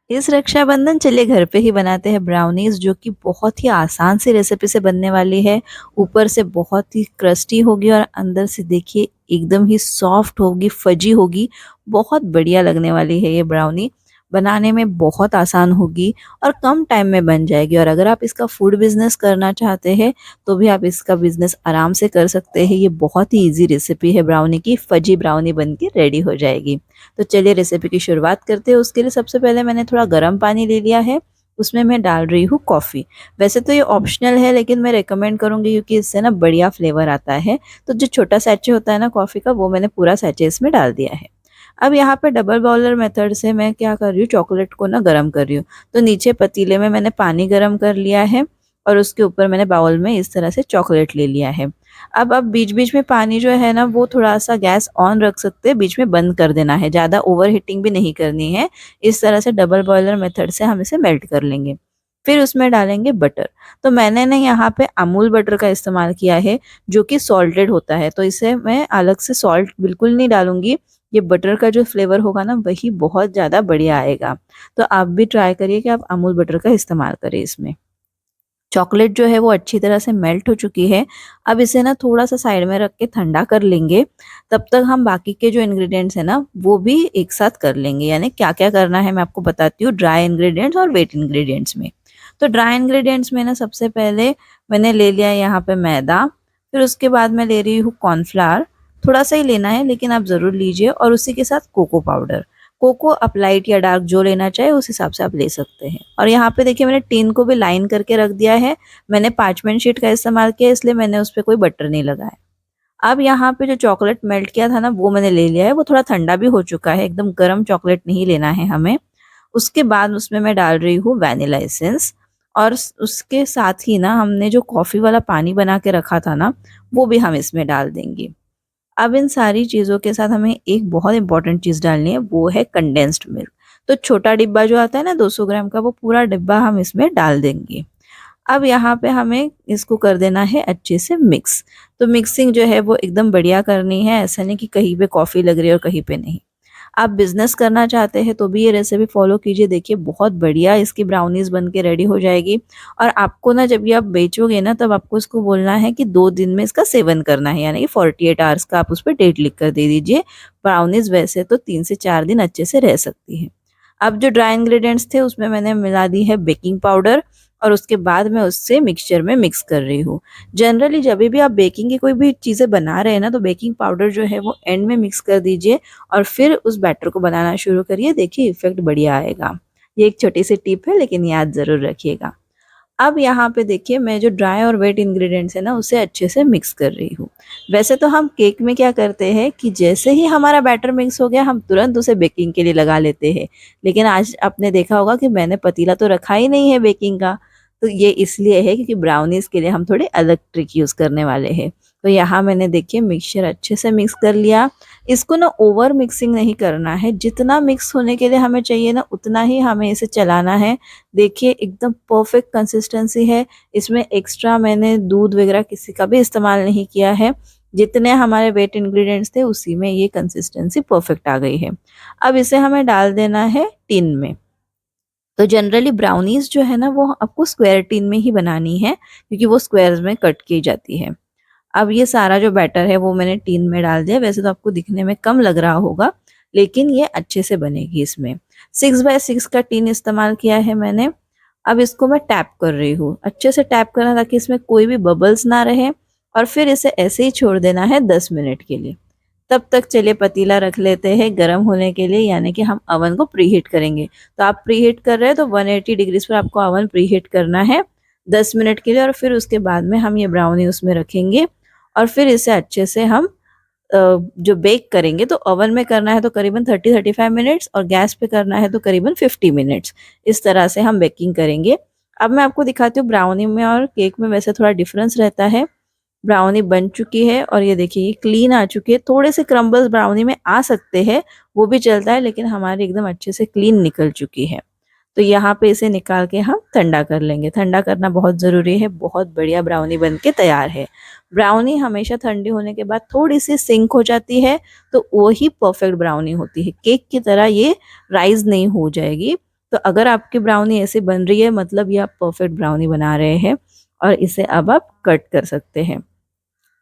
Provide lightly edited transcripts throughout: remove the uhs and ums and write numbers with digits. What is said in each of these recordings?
इस रक्षाबंधन चलिए घर पे ही बनाते हैं ब्राउनीज़, जो कि बहुत ही आसान सी रेसिपी से बनने वाली है। ऊपर से बहुत ही क्रस्टी होगी और अंदर से देखिए एकदम ही सॉफ्ट होगी, फजी होगी। बहुत बढ़िया लगने वाली है ये ब्राउनी। बनाने में बहुत आसान होगी और कम टाइम में बन जाएगी। और अगर आप इसका फूड बिज़नेस करना चाहते हैं तो भी आप इसका बिज़नेस आराम से कर सकते हैं। ये बहुत ही ईज़ी रेसिपी है ब्राउनी की। फजी ब्राउनी बन के रेडी हो जाएगी। तो चलिए रेसिपी की शुरुआत करते हैं। उसके लिए सबसे पहले मैंने थोड़ा गर्म पानी ले लिया है, उसमें मैं डाल रही हूँ कॉफ़ी। वैसे तो ये ऑप्शनल है, लेकिन मैं रिकमेंड करूँगी क्योंकि इससे ना बढ़िया फ्लेवर आता है। तो जो छोटा सैचे होता है ना कॉफ़ी का, वो मैंने पूरा सैचे इसमें डाल दिया है। अब यहाँ पे डबल बॉयलर मेथड से मैं क्या कर रही हूँ, चॉकलेट को ना गरम कर रही हूँ। तो नीचे पतीले में मैंने पानी गरम कर लिया है और उसके ऊपर मैंने बाउल में इस तरह से चॉकलेट ले लिया है। अब बीच-बीच में पानी जो है ना, वो थोड़ा-सा गैस ऑन रख सकते हैं, बीच में बंद कर देना है, ज़्यादा ओवर हीटिंग भी नहीं करनी है। इस तरह से डबल बॉयलर मेथड से हम इसे मेल्ट कर लेंगे। फिर उसमें डालेंगे बटर। तो मैंने ना यहाँ पे अमूल बटर का इस्तेमाल किया है, जो कि सॉल्टेड होता है, तो इसे मैं अलग से सॉल्ट बिल्कुल नहीं डालूँगी। ये बटर का जो फ्लेवर होगा ना, वही बहुत ज़्यादा बढ़िया आएगा। तो आप भी ट्राई करिए कि आप अमूल बटर का इस्तेमाल करें इसमें। चॉकलेट जो है वो अच्छी तरह से मेल्ट हो चुकी है। अब इसे ना थोड़ा-सा साइड में रख के ठंडा कर लेंगे। तब तक हम बाकी के जो इंग्रीडिएंट्स हैं ना, वो भी एक साथ कर लेंगे। यानी क्या-क्या करना है मैं आपको बताती हूँ, ड्राई इंग्रीडिएंट्स और वेट इंग्रीडिएंट्स में। तो ड्राई इंग्रीडिएंट्स में ना सबसे पहले मैंने ले लिया यहाँ पे मैदा, फिर उसके बाद मैं ले रही हूँ कॉर्नफ्लावर, थोड़ा-सा ही लेना है लेकिन आप ज़रूर लीजिए, और उसी के साथ कोको पाउडर। कोको आप लाइट या डार्क जो लेना चाहे उस हिसाब से आप ले सकते हैं। और यहाँ पे देखिए मैंने टिन को भी लाइन करके रख दिया है। मैंने पार्चमेंट शीट का इस्तेमाल किया, इसलिए मैंने उस पे कोई बटर नहीं लगाया। अब यहाँ पे जो चॉकलेट मेल्ट किया था ना, वो मैंने ले लिया है। वो थोड़ा ठंडा भी हो चुका है, एकदम गरम चॉकलेट नहीं लेना है हमें। उसके बाद उसमें मैं डाल रही हूँ वैनिला एसेंस, और उसके साथ ही ना हमने जो कॉफ़ी वाला पानी बना के रखा था ना, वो भी हम इसमें डाल देंगे। अब इन सारी चीज़ों के साथ हमें एक बहुत इम्पोर्टेंट चीज़ डालनी है, वो है कंडेंस्ड मिल्क। तो छोटा डिब्बा जो आता है ना 200 ग्राम का, वो पूरा डिब्बा हम इसमें डाल देंगे। अब यहाँ पे हमें इसको कर देना है अच्छे से मिक्स। तो मिक्सिंग जो है वो एकदम बढ़िया करनी है, ऐसा नहीं कि कहीं पे कॉफ़ी लग रही है और कहीं पे नहीं। आप बिज़नेस करना चाहते हैं तो भी ये रेसिपी फ़ॉलो कीजिए, देखिए बहुत बढ़िया इसकी ब्राउनीज़ बन के रेडी हो जाएगी। और आपको ना जब ये आप बेचोगे ना, तब आपको इसको बोलना है कि 2 दिन में इसका सेवन करना है, यानी कि 48 आवर्स का आप उस पे डेट लिख कर दे दीजिए। ब्राउनीज़ वैसे तो 3 से 4 दिन अच्छे से रह सकती है। अब जो ड्राई इंग्रीडिएंट्स थे उसमें मैंने मिला दी है बेकिंग पाउडर, और उसके बाद मैं उससे मिक्सचर में मिक्स कर रही हूँ। जनरली जभी भी आप बेकिंग की कोई भी चीज़ें बना रहे हैं ना, तो बेकिंग पाउडर जो है वो एंड में मिक्स कर दीजिए और फिर उस बैटर को बनाना शुरू करिए, देखिए इफ़ेक्ट बढ़िया आएगा। ये एक छोटी-सी टिप है, लेकिन याद ज़रूर रखिएगा। अब यहाँ पे देखिए मैं जो ड्राई और वेट इंग्रीडिएंट्स है ना, उसे अच्छे से मिक्स कर रही हूँ। वैसे तो हम केक में क्या करते हैं कि जैसे ही हमारा बैटर मिक्स हो गया, हम तुरंत उसे बेकिंग के लिए लगा लेते हैं। लेकिन आज आपने देखा होगा कि मैंने पतीला तो रखा ही नहीं है बेकिंग का। तो ये इसलिए है क्योंकि ब्राउनीज़ के लिए हम थोड़े अलग ट्रिक यूज़ करने वाले हैं। तो यहाँ मैंने देखिए मिक्सचर अच्छे से मिक्स कर लिया। इसको ना ओवर मिक्सिंग नहीं करना है, जितना मिक्स होने के लिए हमें चाहिए ना, उतना ही हमें इसे चलाना है। देखिए एकदम परफेक्ट कंसिस्टेंसी है। इसमें एक्स्ट्रा मैंने दूध वगैरह किसी का भी इस्तेमाल नहीं किया है। जितने हमारे वेट इंग्रीडिएंट्स थे उसी में ये कंसिस्टेंसी परफेक्ट आ गई है। अब इसे हमें डाल देना है टिन में। तो जनरली ब्राउनीज़ जो है ना, वो आपको स्क्वायर टिन में ही बनानी है, क्योंकि वो स्क्वायर्स में कट की जाती है। अब ये सारा जो बैटर है वो मैंने टिन में डाल दिया। वैसे तो आपको दिखने में कम लग रहा होगा, लेकिन ये अच्छे से बनेगी इसमें। 6 बाय 6 का टिन इस्तेमाल किया है मैंने। अब इसको मैं टैप कर रही हूँ। अच्छे से टैप करना ताकि इसमें कोई भी बबल्स ना रहे, और फिर इसे ऐसे ही छोड़ देना है 10 मिनट के लिए। तब तक चलिए पतीला रख लेते हैं गर्म होने के लिए, यानी कि हम अवन को प्रीहीट करेंगे। तो आप प्रीहीट कर रहे हैं तो 180 डिग्रीज़ पर आपको अवन प्रीहीट करना है 10 मिनट के लिए, और फिर उसके बाद में हम ये ब्राउनी उसमें रखेंगे और फिर इसे अच्छे से हम जो बेक करेंगे, तो ओवन में करना है तो करीबन 30-35 मिनट्स, और गैस पे करना है तो करीबन 50 मिनट्स। इस तरह से हम बेकिंग करेंगे। अब मैं आपको दिखाती हूँ ब्राउनी में और केक में वैसे थोड़ा डिफरेंस रहता है। ब्राउनी बन चुकी है और ये देखिए ये क्लीन आ चुकी है। थोड़े से क्रम्बल्स ब्राउनी में आ सकते हैं, वो भी चलता है, लेकिन हमारी एकदम अच्छे से क्लीन निकल चुकी है। तो यहाँ पे इसे निकाल के हम ठंडा कर लेंगे। ठंडा करना बहुत ज़रूरी है। बहुत बढ़िया ब्राउनी बन के तैयार है। ब्राउनी हमेशा ठंडी होने के बाद थोड़ी-सी सिंक हो जाती है, तो वही परफेक्ट ब्राउनी होती है। केक की तरह ये राइज़ नहीं हो जाएगी। तो अगर आपकी ब्राउनी ऐसे बन रही है मतलब ये आप परफेक्ट ब्राउनी बना रहे हैं और इसे अब आप कट कर सकते हैं।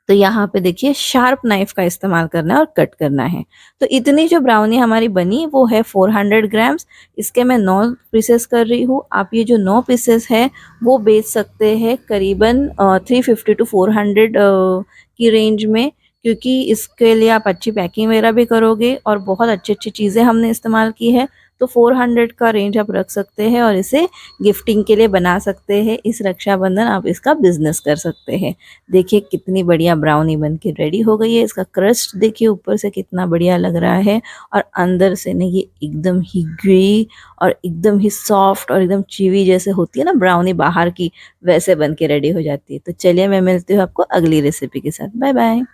तो यहाँ पे देखिए शार्प नाइफ का इस्तेमाल करना है और कट करना है। तो इतनी जो ब्राउनी हमारी बनी वो है 400 ग्राम्स। इसके मैं 9 पीसेस कर रही हूँ। आप ये जो 9 पीसेस है वो बेच सकते हैं करीबन 350 टू 400 की रेंज में, क्योंकि इसके लिए आप अच्छी पैकिंग वगैरह भी करोगे और बहुत अच्छी-अच्छी चीज़ें हमने इस्तेमाल की है। तो 400 का रेंज आप रख सकते हैं और इसे गिफ्टिंग के लिए बना सकते हैं। इस रक्षाबंधन आप इसका बिज़नेस कर सकते हैं। देखिए कितनी बढ़िया ब्राउनी बन के रेडी हो गई है। इसका क्रस्ट देखिए ऊपर से कितना बढ़िया लग रहा है और अंदर से ना ये एकदम ही ग्री और एकदम ही सॉफ्ट और एकदम चीवी जैसे होती है ना ब्राउनी बाहर की, वैसे बन के रेडी हो जाती है। तो चलिए मैं मिलती हूँ आपको अगली रेसिपी के साथ। Bye bye.